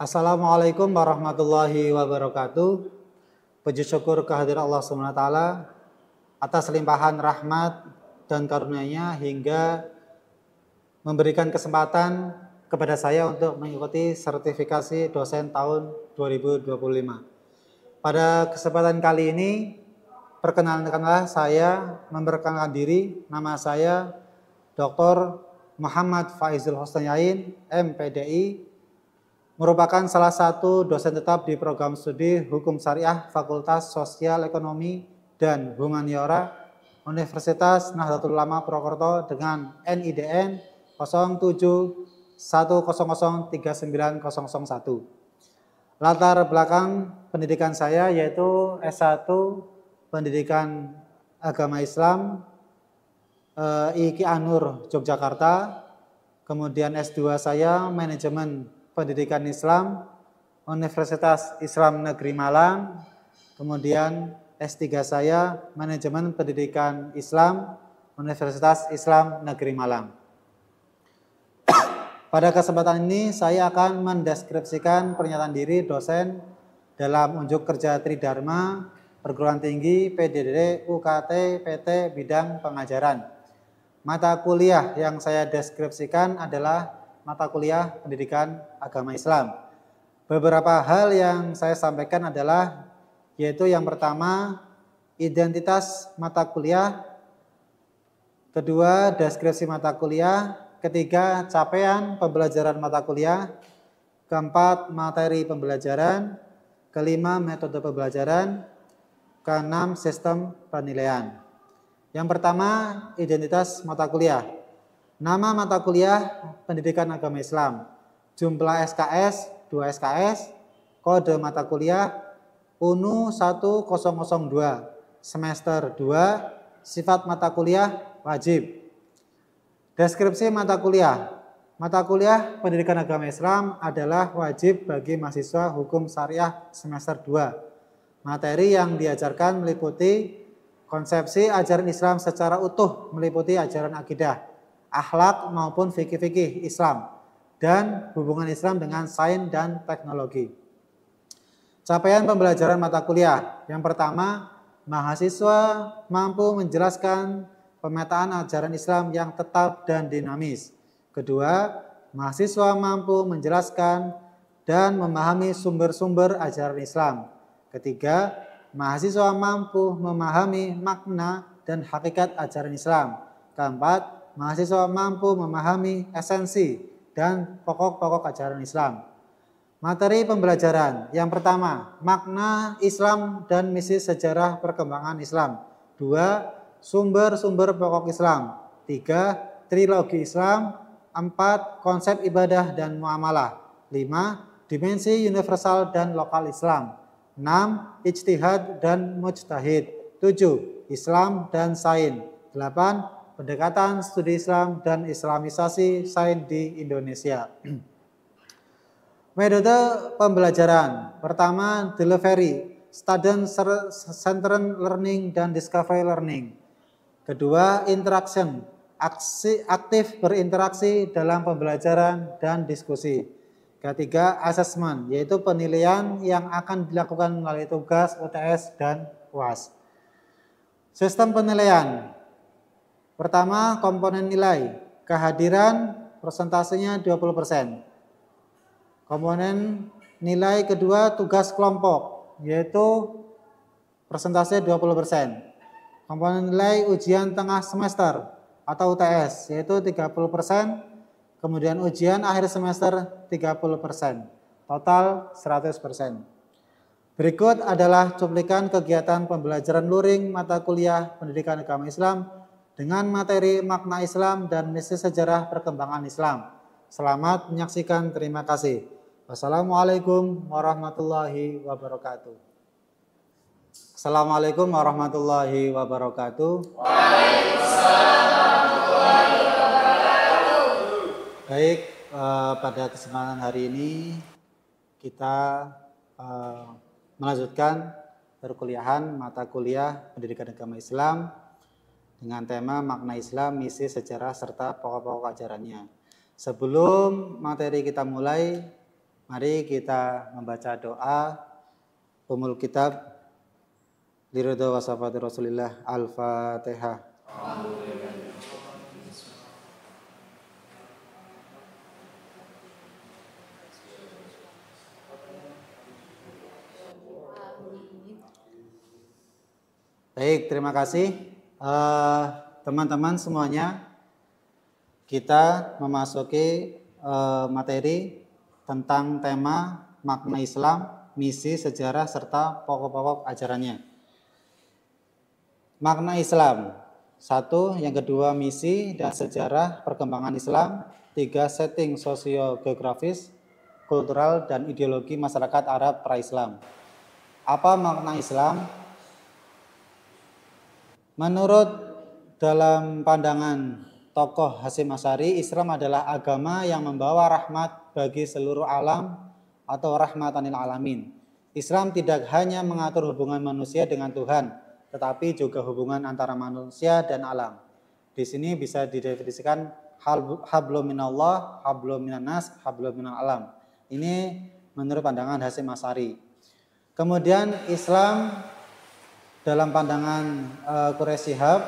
Assalamualaikum warahmatullahi wabarakatuh. Puji syukur kehadirat Allah SWT atas limpahan rahmat dan karunia-Nya hingga memberikan kesempatan kepada saya untuk mengikuti sertifikasi dosen tahun 2025. Pada kesempatan kali ini, perkenalkanlah saya memperkenalkan diri. Nama saya Dr. Muhammad Faizul Husnayain, MPDI, merupakan salah satu dosen tetap di program studi Hukum Syariah Fakultas Sosial Ekonomi dan Humaniora Universitas Nahdlatul Ulama Purwokerto dengan NIDN 0710039001. Latar belakang pendidikan saya yaitu S1 Pendidikan Agama Islam IKI Anur Yogyakarta, kemudian S2 saya Manajemen Pendidikan Islam Universitas Islam Negeri Malang, kemudian S3 saya Manajemen Pendidikan Islam Universitas Islam Negeri Malang. Pada kesempatan ini saya akan mendeskripsikan pernyataan diri dosen dalam unjuk kerja Tridharma Perguruan Tinggi PDDD UKT PT Bidang Pengajaran. Mata kuliah yang saya deskripsikan adalah mata kuliah Pendidikan Agama Islam. Beberapa hal yang saya sampaikan adalah yaitu yang pertama identitas mata kuliah, kedua deskripsi mata kuliah, ketiga capaian pembelajaran mata kuliah, keempat materi pembelajaran, kelima metode pembelajaran, keenam sistem penilaian. Yang pertama identitas mata kuliah. Nama mata kuliah Pendidikan Agama Islam, jumlah SKS 2 SKS, kode mata kuliah UNU 1002, semester 2, sifat mata kuliah wajib. Deskripsi mata kuliah. Mata kuliah Pendidikan Agama Islam adalah wajib bagi mahasiswa hukum syariah semester 2. Materi yang diajarkan meliputi konsepsi ajaran Islam secara utuh, meliputi ajaran akidah, akhlak maupun fikih-fikih Islam, dan hubungan Islam dengan sains dan teknologi. Capaian pembelajaran mata kuliah. Yang pertama, mahasiswa mampu menjelaskan pemetaan ajaran Islam yang tetap dan dinamis. Kedua, mahasiswa mampu menjelaskan dan memahami sumber-sumber ajaran Islam. Ketiga, mahasiswa mampu memahami makna dan hakikat ajaran Islam. Keempat, mahasiswa mampu memahami esensi dan pokok-pokok ajaran Islam. Materi pembelajaran. Yang pertama, makna Islam dan misi sejarah perkembangan Islam. 2. Sumber-sumber pokok Islam. 3. Trilogi Islam. 4. Konsep ibadah dan muamalah. 5. Dimensi universal dan lokal Islam. 6. Ijtihad dan mujtahid. 7. Islam dan sains. 8. Pendekatan studi Islam dan Islamisasi sains di Indonesia. Metode pembelajaran. Pertama, delivery, student-centered learning dan discovery learning. Kedua, interaction, aktif berinteraksi dalam pembelajaran dan diskusi. Ketiga, assessment, yaitu penilaian yang akan dilakukan melalui tugas, UTS, dan UAS. Sistem penilaian. Pertama, komponen nilai. Kehadiran persentasenya 20%. Komponen nilai kedua, tugas kelompok, yaitu persentase 20%. Komponen nilai ujian tengah semester atau UTS, yaitu 30%. Kemudian ujian akhir semester 30%. Total 100%. Berikut adalah cuplikan kegiatan pembelajaran luring mata kuliah Pendidikan Agama Islam dengan materi makna Islam dan misi sejarah perkembangan Islam. Selamat menyaksikan, terima kasih. Wassalamualaikum warahmatullahi wabarakatuh. Assalamualaikum warahmatullahi wabarakatuh. Waalaikumsalam warahmatullahi wabarakatuh. Baik, pada kesempatan hari ini kita melanjutkan perkuliahan mata kuliah Pendidikan Agama Islam dengan tema makna Islam, misi, sejarah, serta pokok-pokok ajarannya. Sebelum materi kita mulai, Mari kita membaca doa Ummul Kitab liridha wa syafati Rasulillah. Al-Fatihah. Baik, terima kasih teman-teman semuanya. Kita memasuki materi tentang tema makna Islam, misi, sejarah, serta pokok-pokok ajarannya. Makna Islam, 1, yang kedua misi dan sejarah perkembangan Islam, 3, setting sosio-geografis, kultural, dan ideologi masyarakat Arab pra-Islam. Apa makna Islam? Menurut dalam pandangan tokoh Hasyim Asy'ari, Islam adalah agama yang membawa rahmat bagi seluruh alam atau rahmatan lil alamin. Islam tidak hanya mengatur hubungan manusia dengan Tuhan, tetapi juga hubungan antara manusia dan alam. Di sini bisa didefinisikan hablum minallah, hablum minan nas, hablum minal alam. Ini menurut pandangan Hasyim Asy'ari. Kemudian Islam dalam pandangan Quraisy Shihab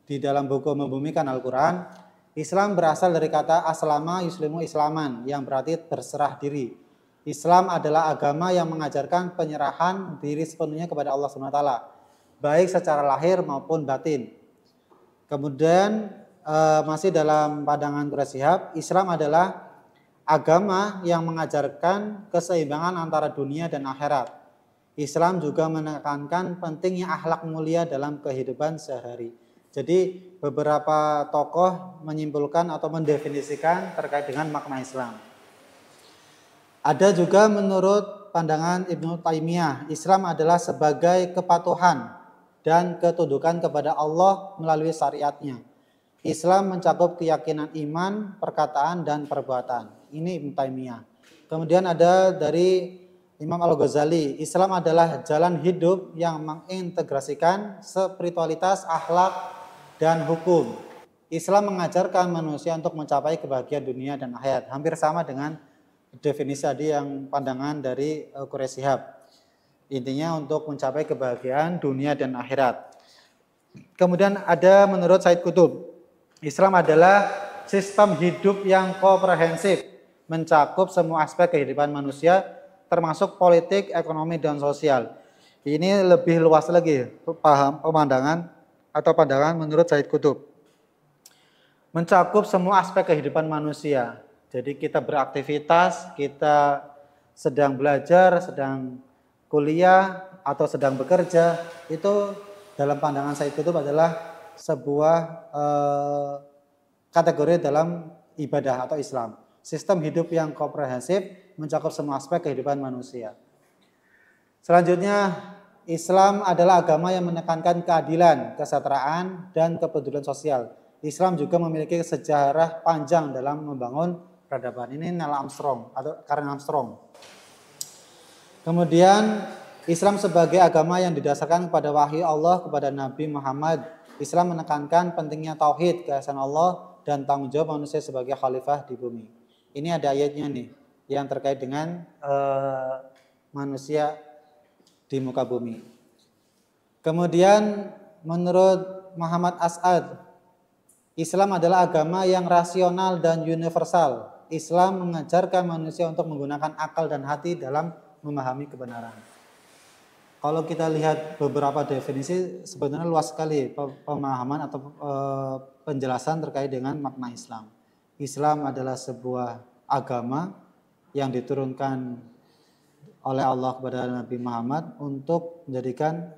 di dalam buku Membumikan Al-Quran, Islam berasal dari kata aslama yuslimu islaman yang berarti berserah diri. Islam adalah agama yang mengajarkan penyerahan diri sepenuhnya kepada Allah SWT, baik secara lahir maupun batin. Kemudian masih dalam pandangan Quraisy Shihab, Islam adalah agama yang mengajarkan keseimbangan antara dunia dan akhirat. Islam juga menekankan pentingnya akhlak mulia dalam kehidupan sehari. Jadi beberapa tokoh menyimpulkan atau mendefinisikan terkait dengan makna Islam. Ada juga menurut pandangan Ibnu Taimiyah, Islam adalah sebagai kepatuhan dan ketundukan kepada Allah melalui syariatnya. Islam mencakup keyakinan iman, perkataan, dan perbuatan. Ini Ibnu Taimiyah. Kemudian ada dari Imam Al-Ghazali, Islam adalah jalan hidup yang mengintegrasikan spiritualitas, akhlak, dan hukum. Islam mengajarkan manusia untuk mencapai kebahagiaan dunia dan akhirat. Hampir sama dengan definisi tadi yang pandangan dari Quraisy Shihab. Intinya untuk mencapai kebahagiaan dunia dan akhirat. Kemudian ada menurut Said Qutb, Islam adalah sistem hidup yang komprehensif, mencakup semua aspek kehidupan manusia, termasuk politik, ekonomi, dan sosial. Ini lebih luas lagi pemandangan atau pandangan menurut Said Qutb. Mencakup semua aspek kehidupan manusia. Jadi kita beraktivitas, kita sedang belajar, sedang kuliah, atau sedang bekerja, itu dalam pandangan Said Qutb adalah sebuah kategori dalam ibadah atau Islam. Sistem hidup yang komprehensif mencakup semua aspek kehidupan manusia. Selanjutnya, Islam adalah agama yang menekankan keadilan, kesejahteraan, dan kepedulian sosial. Islam juga memiliki sejarah panjang dalam membangun peradaban. Ini Neil Armstrong atau Karen Armstrong. Kemudian, Islam sebagai agama yang didasarkan kepada wahyu Allah kepada Nabi Muhammad. Islam menekankan pentingnya tauhid, keesaan Allah, dan tanggung jawab manusia sebagai khalifah di bumi. Ini ada ayatnya nih yang terkait dengan manusia di muka bumi. Kemudian menurut Muhammad As'ad, Islam adalah agama yang rasional dan universal. Islam mengajarkan manusia untuk menggunakan akal dan hati dalam memahami kebenaran. Kalau kita lihat beberapa definisi, sebenarnya luas sekali pemahaman atau penjelasan terkait dengan makna Islam. Islam adalah sebuah agama yang diturunkan oleh Allah kepada Nabi Muhammad untuk menjadikan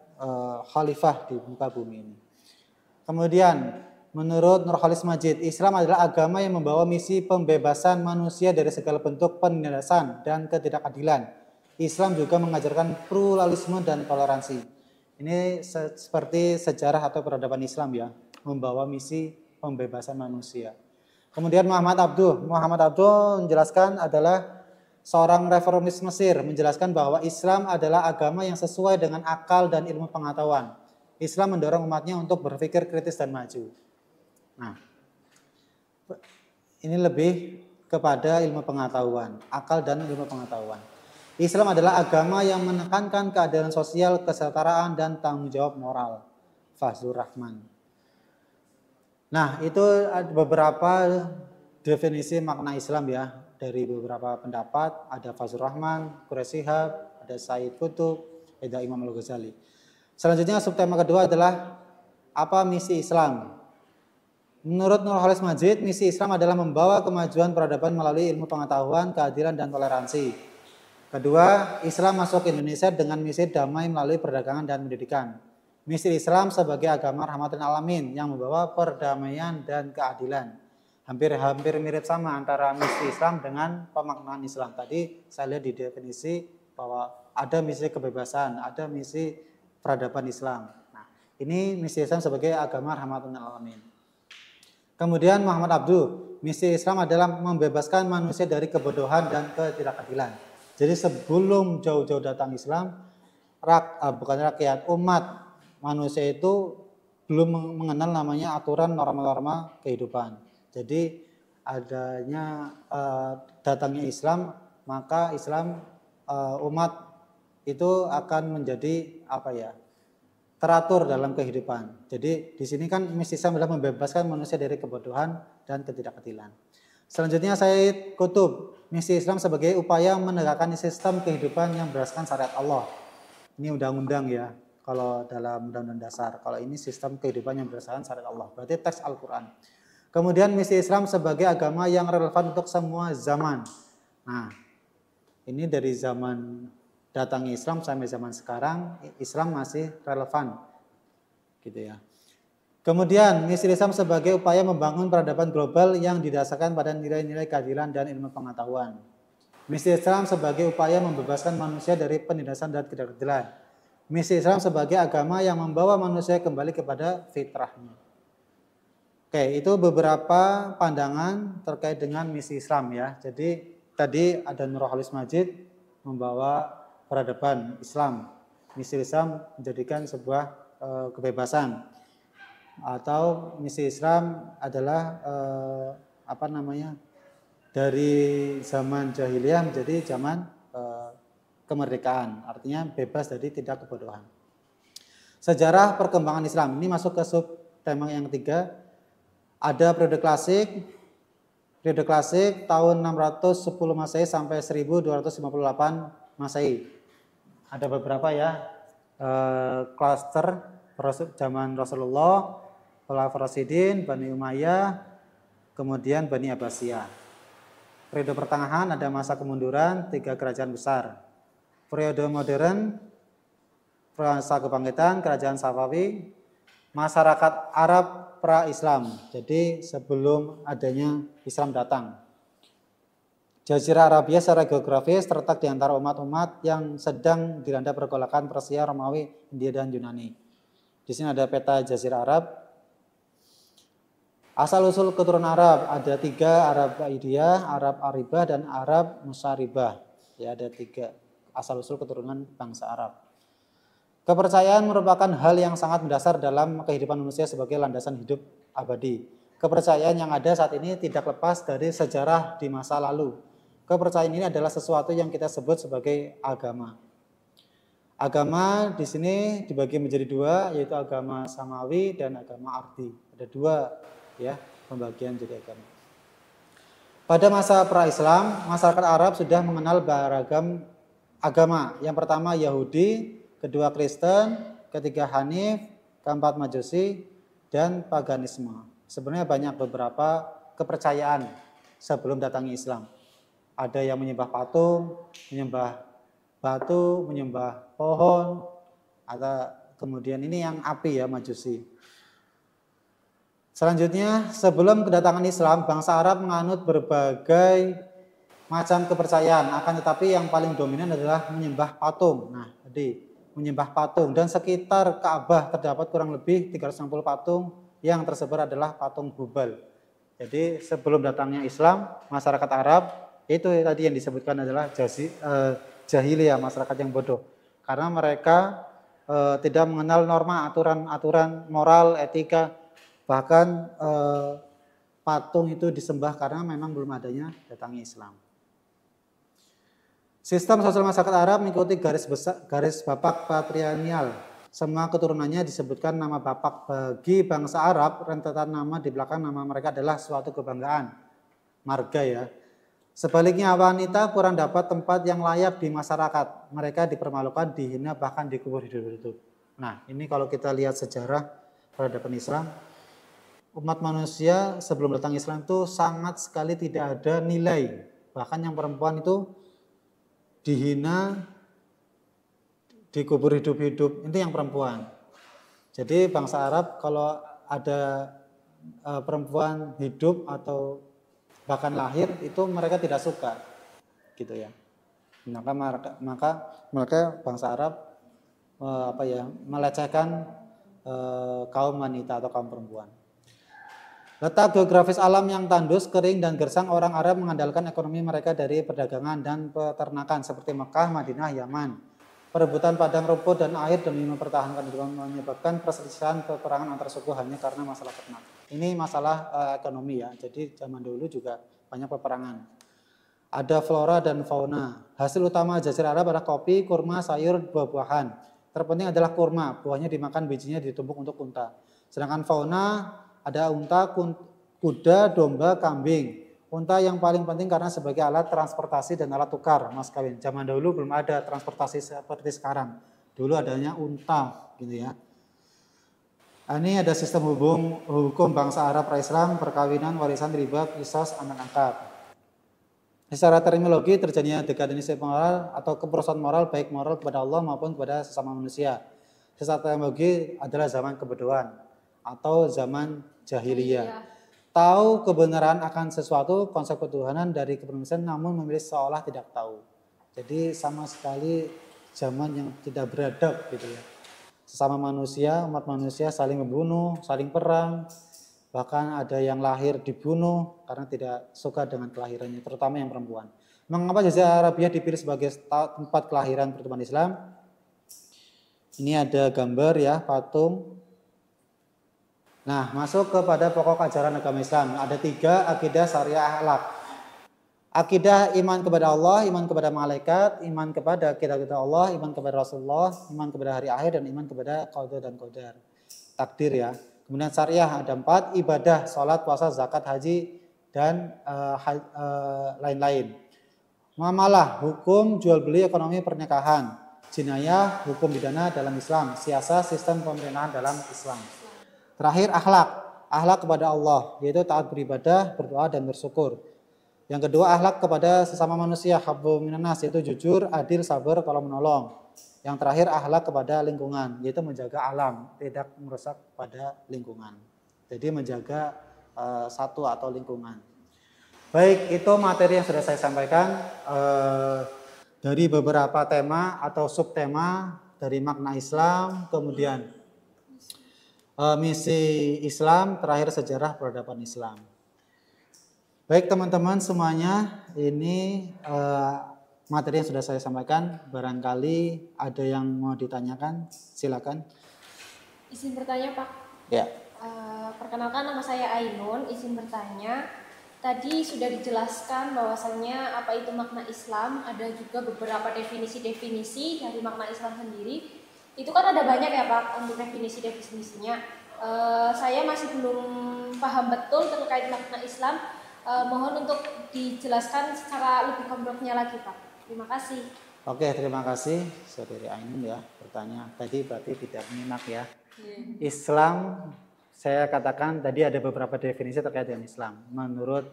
khalifah di muka bumi ini. Kemudian menurut Nurkhalis Majid, Islam adalah agama yang membawa misi pembebasan manusia dari segala bentuk penindasan dan ketidakadilan. Islam juga mengajarkan pluralisme dan toleransi. Ini seperti sejarah atau peradaban Islam ya, membawa misi pembebasan manusia. Kemudian Muhammad Abduh menjelaskan adalah seorang reformis Mesir, menjelaskan bahwa Islam adalah agama yang sesuai dengan akal dan ilmu pengetahuan. Islam mendorong umatnya untuk berpikir kritis dan maju. Nah, ini lebih kepada ilmu pengetahuan, akal dan ilmu pengetahuan. Islam adalah agama yang menekankan keadilan sosial, kesetaraan, dan tanggung jawab moral. Fazlur Rahman. Nah, itu ada beberapa definisi makna Islam ya, dari beberapa pendapat. Ada Fazlur Rahman, Quraish Shihab, ada Said Qutb, ada Imam Al-Ghazali. Selanjutnya subtema kedua adalah apa misi Islam? Menurut Nurholis Majid, misi Islam adalah membawa kemajuan peradaban melalui ilmu pengetahuan, keadilan, dan toleransi. Kedua, Islam masuk ke Indonesia dengan misi damai melalui perdagangan dan pendidikan. Misi Islam sebagai agama rahmatan alamin yang membawa perdamaian dan keadilan. Hampir mirip sama antara misi Islam dengan pemaknaan Islam. Tadi saya lihat di definisi bahwa ada misi kebebasan, ada misi peradaban Islam. Nah, ini misi Islam sebagai agama rahmatan alamin. Kemudian Muhammad Abduh, misi Islam adalah membebaskan manusia dari kebodohan dan ketidakadilan. Jadi sebelum jauh-jauh datang Islam, umat manusia itu belum mengenal namanya aturan norma-norma kehidupan. Jadi adanya datangnya Islam, maka Islam umat itu akan menjadi teratur dalam kehidupan. Jadi di sini kan misi Islam adalah membebaskan manusia dari kebodohan dan ketidakadilan. Selanjutnya Said Qutb, misi Islam sebagai upaya menegakkan sistem kehidupan yang berdasarkan syariat Allah. Ini undang-undang ya, kalau dalam undang-undang dasar. Kalau ini sistem kehidupan yang berdasarkan syariat Allah, berarti teks Al-Quran. Kemudian misi Islam sebagai agama yang relevan untuk semua zaman. Nah, ini dari zaman datangnya Islam sampai zaman sekarang, Islam masih relevan, gitu ya. Kemudian misi Islam sebagai upaya membangun peradaban global yang didasarkan pada nilai-nilai keadilan dan ilmu pengetahuan. Misi Islam sebagai upaya membebaskan manusia dari penindasan dan ketidakadilan. Misi Islam sebagai agama yang membawa manusia kembali kepada fitrahnya. Oke, itu beberapa pandangan terkait dengan misi Islam ya. Jadi tadi ada Nurholis Majid membawa peradaban Islam. Misi Islam menjadikan sebuah kebebasan, atau misi Islam adalah dari zaman jahiliyah menjadi zaman kemerdekaan, artinya bebas dari tidak kebodohan. Sejarah perkembangan Islam, ini masuk ke subtema yang ketiga. Ada periode klasik tahun 610 Masehi sampai 1258 Masehi. Ada beberapa ya klaster zaman Rasulullah, Khulafaur Rasyidin, Bani Umayyah, kemudian Bani Abbasiyah. Periode pertengahan ada masa kemunduran 3 kerajaan besar. Periode modern, masa kebangkitan kerajaan Safawi, masyarakat Arab pra-Islam. Jadi sebelum adanya Islam datang. Jazirah Arabia secara geografis terletak di antara umat-umat yang sedang dilanda pergolakan Persia, Romawi, India, dan Yunani. Di sini ada peta Jazirah Arab. Asal-usul keturunan Arab ada 3, Arab Aidiyah, Arab Aribah, dan Arab Musaribah. Ya, ada 3 asal-usul keturunan bangsa Arab. Kepercayaan merupakan hal yang sangat mendasar dalam kehidupan manusia sebagai landasan hidup abadi. Kepercayaan yang ada saat ini tidak lepas dari sejarah di masa lalu. Kepercayaan ini adalah sesuatu yang kita sebut sebagai agama. Agama di sini dibagi menjadi 2, yaitu agama samawi dan agama ardi. Ada 2 ya pembagian jadi agama. Pada masa pra-Islam, masyarakat Arab sudah mengenal beragam agama. Yang pertama Yahudi, kedua Kristen, ketiga Hanif, keempat Majusi, dan paganisme. Sebenarnya banyak beberapa kepercayaan sebelum datangnya Islam. Ada yang menyembah patung, menyembah batu, menyembah pohon, atau kemudian ini yang api ya, Majusi. Selanjutnya, sebelum kedatangan Islam, bangsa Arab menganut berbagai macam kepercayaan, akan tetapi yang paling dominan adalah menyembah patung. Nah, jadi menyembah patung, dan sekitar Ka'bah terdapat kurang lebih 360 patung yang tersebar adalah patung Hubal. Jadi sebelum datangnya Islam, masyarakat Arab itu tadi yang disebutkan adalah jahiliyah, masyarakat yang bodoh. Karena mereka tidak mengenal norma, aturan-aturan moral, etika, bahkan patung itu disembah karena memang belum adanya datangnya Islam. Sistem sosial masyarakat Arab mengikuti garis bapak patrilineal. Semua keturunannya disebutkan nama bapak. Bagi bangsa Arab, rentetan nama di belakang nama mereka adalah suatu kebanggaan, marga ya. Sebaliknya wanita kurang dapat tempat yang layak di masyarakat. Mereka dipermalukan, dihina, bahkan dikubur hidup-hidup. Nah, ini kalau kita lihat sejarah peradaban Islam, umat manusia sebelum datang Islam itu sangat sekali tidak ada nilai. Bahkan yang perempuan itu dihina, dikubur hidup-hidup, itu yang perempuan. Jadi bangsa Arab kalau ada perempuan hidup atau bahkan lahir itu mereka tidak suka, gitu ya. Maka mereka bangsa Arab melecehkan kaum wanita atau kaum perempuan. Letak geografis alam yang tandus, kering, dan gersang, orang Arab mengandalkan ekonomi mereka dari perdagangan dan peternakan seperti Mekah, Madinah, Yaman. Perebutan padang rumput dan air demi mempertahankan hidup menyebabkan perselisihan peperangan antar suku hanya karena masalah ternak. Ini masalah ekonomi ya, jadi zaman dulu juga banyak peperangan. Ada flora dan fauna. Hasil utama Jazirah Arab adalah kopi, kurma, sayur, buah-buahan. Terpenting adalah kurma, buahnya dimakan, bijinya ditumbuk untuk unta. Sedangkan fauna ada unta, kuda, domba, kambing. Unta yang paling penting karena sebagai alat transportasi dan alat tukar mas kawin. Zaman dahulu belum ada transportasi seperti sekarang. Dulu adanya unta gitu ya. Ini ada sistem hukum bangsa Arab pra-Islam, perkawinan, warisan, riba, qisas, anak angkat. Secara terminologi terjadinya dekadenisme moral atau keperosotan moral baik moral kepada Allah maupun kepada sesama manusia. Secara terminologi adalah zaman kebodohan atau zaman jahiliyah. Tahu kebenaran akan sesuatu, konsep ketuhanan dari kebenaran namun memilih seolah tidak tahu. Jadi sama sekali zaman yang tidak beradab gitu ya. Sesama manusia, umat manusia saling membunuh, saling perang. Bahkan ada yang lahir dibunuh karena tidak suka dengan kelahirannya, terutama yang perempuan. Mengapa Jazirah Arabia dipilih sebagai tempat kelahiran pertumbuhan Islam? Ini ada gambar ya, patung. Nah, masuk kepada pokok ajaran agama Islam. Ada 3, akidah, syariah, akhlak. Akidah iman kepada Allah, iman kepada malaikat, iman kepada kita Allah, iman kepada Rasulullah, iman kepada hari akhir, dan iman kepada qada dan qadar. Takdir ya. Kemudian syariah ada 4, ibadah, sholat, puasa, zakat, haji, dan lain-lain. Muamalah, hukum, jual beli, ekonomi, pernikahan. Jinayah, hukum pidana dalam Islam. Siasat, sistem pemerintahan dalam Islam. Terakhir akhlak, akhlak kepada Allah, yaitu taat beribadah, berdoa, dan bersyukur. Yang kedua akhlak kepada sesama manusia, habbu minan nas, yaitu jujur, adil, sabar, tolong menolong. Yang terakhir akhlak kepada lingkungan, yaitu menjaga alam, tidak merusak pada lingkungan. Jadi menjaga satu atau lingkungan. Baik, itu materi yang sudah saya sampaikan dari beberapa tema atau subtema dari makna Islam, kemudian misi Islam, terakhir sejarah peradaban Islam. Baik teman-teman semuanya, ini materi yang sudah saya sampaikan. Barangkali ada yang mau ditanyakan, silakan. Izin bertanya Pak. Ya. Perkenalkan nama saya Ainun, izin bertanya. Tadi sudah dijelaskan bahwasannya apa itu makna Islam, ada juga beberapa definisi-definisi dari makna Islam sendiri. Itu kan ada banyak ya Pak untuk definisi-definisinya. Saya masih belum paham betul terkait makna Islam. Mohon untuk dijelaskan secara lebih kompleksnya lagi Pak. Terima kasih. Oke, terima kasih Saudari Ainun ya bertanya. Tadi berarti tidak menyimak ya. Islam, saya katakan tadi ada beberapa definisi terkait dengan Islam. Menurut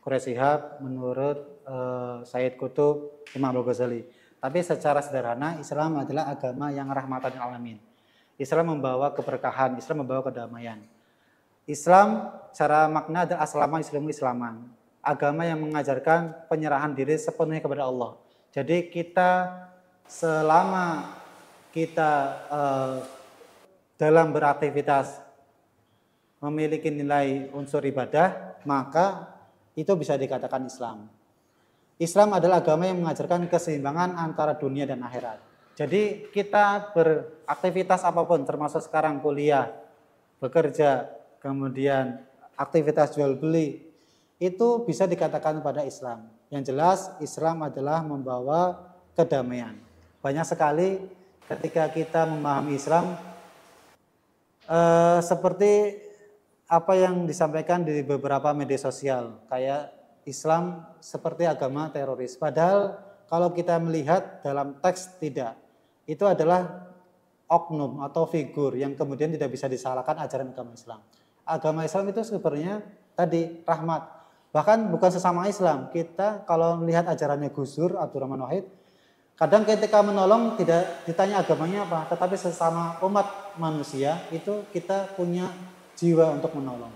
Quraish Shihab, menurut Sayyid Qutb, Imam Al-Ghazali. Tapi secara sederhana Islam adalah agama yang rahmatan lil alamin. Islam membawa keberkahan, Islam membawa kedamaian. Islam secara makna adalah aslama islamu islaman. Agama yang mengajarkan penyerahan diri sepenuhnya kepada Allah. Jadi kita selama kita dalam beraktivitas memiliki nilai unsur ibadah, maka itu bisa dikatakan Islam. Islam adalah agama yang mengajarkan keseimbangan antara dunia dan akhirat. Jadi kita beraktivitas apapun, termasuk sekarang kuliah, bekerja, kemudian aktivitas jual beli, itu bisa dikatakan pada Islam. Yang jelas Islam adalah membawa kedamaian. Banyak sekali ketika kita memahami Islam seperti apa yang disampaikan di beberapa media sosial, kayak Islam seperti agama teroris. Padahal kalau kita melihat dalam teks tidak, itu adalah oknum atau figur yang kemudian tidak bisa disalahkan ajaran agama Islam. Agama Islam itu sebenarnya tadi rahmat. Bahkan bukan sesama Islam. Kita kalau melihat ajarannya Gus Dur, Abdurrahman Wahid, kadang ketika menolong tidak ditanya agamanya apa, tetapi sesama umat manusia itu kita punya jiwa untuk menolong.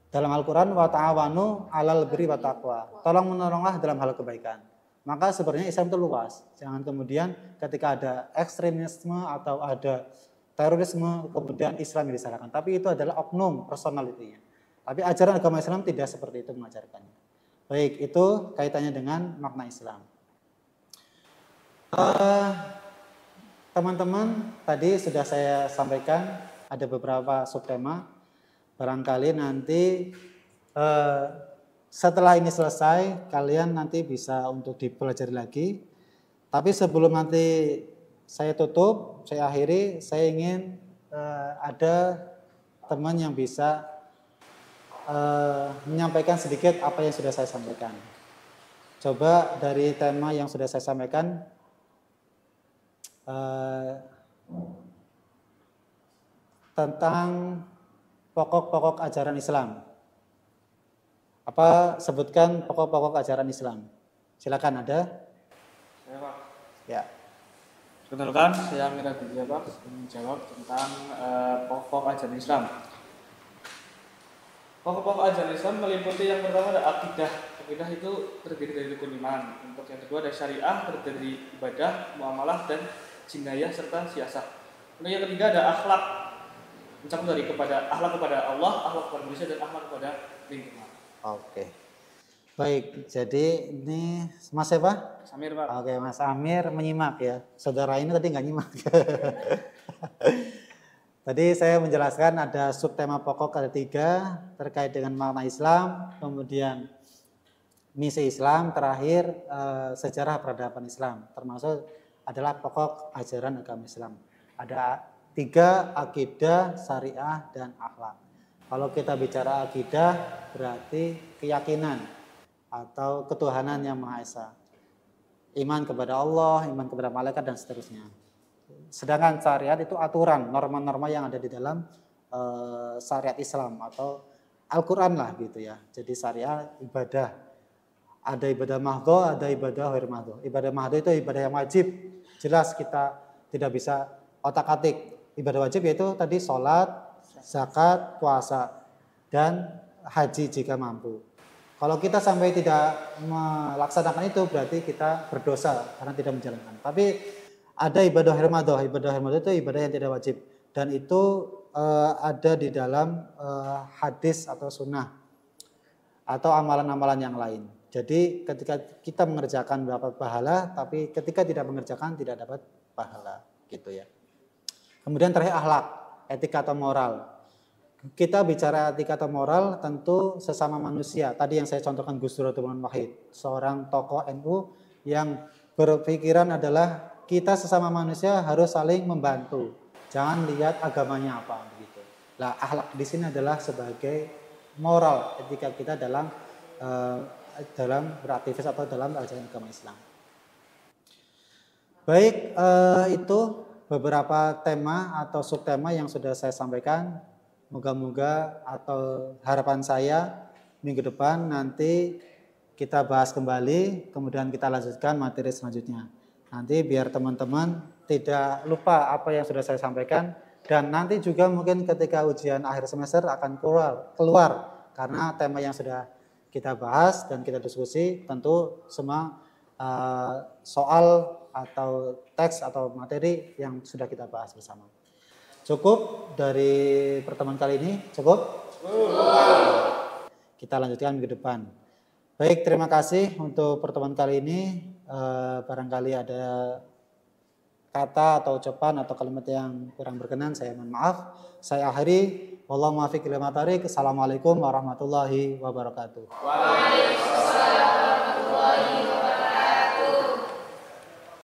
Dalam Al-Quran, wa ta'awanu 'alal birri wa taqwa. Tolong menolonglah dalam hal kebaikan. Maka sebenarnya Islam itu luas. Jangan kemudian ketika ada ekstremisme atau ada terorisme, kemudian Islam yang disalahkan. Tapi itu adalah oknum personalitinya. Tapi ajaran agama Islam tidak seperti itu mengajarkannya. Baik, itu kaitannya dengan makna Islam. Teman-teman, tadi sudah saya sampaikan ada beberapa subtema. Barangkali nanti setelah ini selesai, kalian nanti bisa untuk dipelajari lagi. Tapi sebelum nanti saya tutup, saya akhiri, saya ingin ada teman yang bisa menyampaikan sedikit apa yang sudah saya sampaikan. Coba dari tema yang sudah saya sampaikan, tentang pokok-pokok ajaran Islam. Apa sebutkan pokok-pokok ajaran Islam? Silakan, ada? Saya Pak. Ya. Perkenalkan, saya Amir Abidja Pak, menjawab tentang pokok ajaran Islam. Pokok-pokok ajaran Islam meliputi yang pertama ada akidah. Akidah itu terdiri dari rukun iman. Untuk yang kedua ada syariah, terdiri dari ibadah, muamalah, dan jinayah serta siasat. Untuk yang ketiga ada akhlak, mencakup dari akhlak kepada Allah, akhlak kepada manusia, dan akhlak kepada lingkungan. Oke. Baik, jadi ini Mas siapa? Mas Amir Pak. Oke, Mas Amir menyimak ya. Saudara ini tadi nggak nyimak. Tadi saya menjelaskan ada subtema pokok ada 3 terkait dengan makna Islam, kemudian misi Islam, terakhir sejarah peradaban Islam, termasuk adalah pokok ajaran agama Islam. Ada 3, akidah, syariah, dan akhlak. Kalau kita bicara akidah berarti keyakinan atau ketuhanan yang Maha Esa. Iman kepada Allah, iman kepada malaikat, dan seterusnya. Sedangkan syariat itu aturan, norma-norma yang ada di dalam syariat Islam atau Al-Quran lah gitu ya. Jadi syariat ibadah. Ada ibadah mahdho, ada ibadah ghair mahdho. Ibadah mahdho itu ibadah yang wajib. Jelas kita tidak bisa otak-atik. Ibadah wajib yaitu tadi sholat, zakat, puasa, dan haji jika mampu. Kalau kita sampai tidak melaksanakan itu berarti kita berdosa karena tidak menjalankan. Tapi ada ibadah ghair mahdho. Ibadah ghair mahdho itu ibadah yang tidak wajib. Dan itu ada di dalam hadis atau sunnah atau amalan-amalan yang lain. Jadi ketika kita mengerjakan dapat pahala, tapi ketika tidak mengerjakan tidak dapat pahala, gitu ya. Kemudian terakhir akhlak, etika atau moral. Kita bicara etika atau moral tentu sesama manusia. Tadi yang saya contohkan Gus Dur Abdurrahman Wahid, seorang tokoh NU yang berpikiran adalah kita sesama manusia harus saling membantu. Jangan lihat agamanya apa begitu. Lah akhlak di sini adalah sebagai moral etika kita dalam beraktivitas atau dalam ajaran agama Islam. Baik, itu beberapa tema atau subtema yang sudah saya sampaikan. Moga-moga atau harapan saya minggu depan nanti kita bahas kembali, kemudian kita lanjutkan materi selanjutnya. Nanti biar teman-teman tidak lupa apa yang sudah saya sampaikan, dan nanti juga mungkin ketika ujian akhir semester akan keluar karena tema yang sudah kita bahas dan kita diskusi tentu semua soal atau teks atau materi yang sudah kita bahas bersama. Cukup dari pertemuan kali ini? Cukup? Kita lanjutkan minggu depan. Baik, terima kasih untuk pertemuan kali ini. Barangkali ada kata atau ucapan atau kalimat yang kurang berkenan, saya mohon maaf. Saya akhiri. Wallahu muwaffiq ila aqwamit thoriq. Assalamualaikum warahmatullahi wabarakatuh.